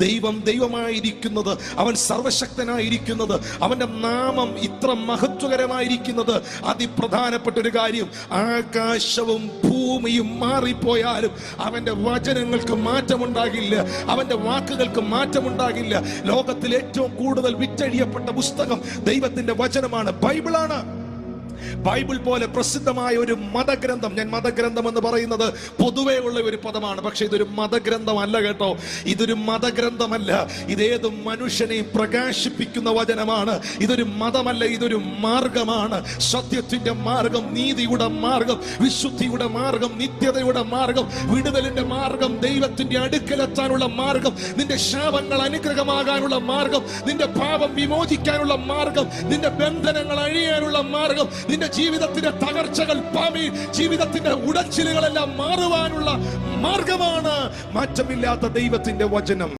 ദൈവം ദൈവമായിരിക്കുന്നത്, അവൻ സർവശക്തനായിരിക്കുന്നത്, അവന്റെ നാമം ഇത്ര മഹത്വകരമായിരിക്കുന്നത് അതിപ്രധാനപ്പെട്ട ഒരു കാര്യം. ആകാശവും ഭൂമിയും മാറിപ്പോയാലും അവന്റെ വചനങ്ങൾക്ക് മാറ്റമുണ്ടാകില്ല, അവന്റെ വാക്കുകൾക്ക് മാറ്റമുണ്ടാകില്ല. ലോകത്തിൽ ഏറ്റവും കൂടുതൽ വിറ്റഴിയപ്പെട്ട പുസ്തകം ദൈവത്തിന്റെ വചനമാണ്, ബൈബിളാണ്. ബൈബിൾ പോലെ പ്രസിദ്ധമായ ഒരു മതഗ്രന്ഥം, ഞാൻ മതഗ്രന്ഥം എന്ന് പറയുന്നത് പൊതുവേ ഉള്ള ഒരു പദമാണ്, പക്ഷെ ഇതൊരു മതഗ്രന്ഥമല്ല കേട്ടോ. ഇതൊരു മതഗ്രന്ഥമല്ല, ഇതേതും മനുഷ്യനെയും പ്രകാശിപ്പിക്കുന്ന വചനമാണ്. ഇതൊരു മതമല്ല, ഇതൊരു മാർഗമാണ്. സത്യത്തിന്റെ മാർഗം, നീതിയുടെ മാർഗം, വിശുദ്ധിയുടെ മാർഗം, നിത്യതയുടെ മാർഗം, വിടുതലിന്റെ മാർഗം, ദൈവത്തിന്റെ അടുക്കലെത്താനുള്ള മാർഗം, നിന്റെ ശാപങ്ങൾ അനുഗ്രഹമാകാനുള്ള മാർഗം, നിന്റെ പാപം വിമോചിക്കാനുള്ള മാർഗം, നിന്റെ ബന്ധനങ്ങൾ അഴിയാനുള്ള മാർഗം, നിന്റെ ജീവിതത്തിന്റെ തകർച്ചകൾ, ജീവിതത്തിന്റെ ഉടച്ചിലുകളെല്ലാം മാറുവാനുള്ള മാർഗമാണ് മാറ്റമില്ലാത്ത ദൈവത്തിന്റെ വചനം.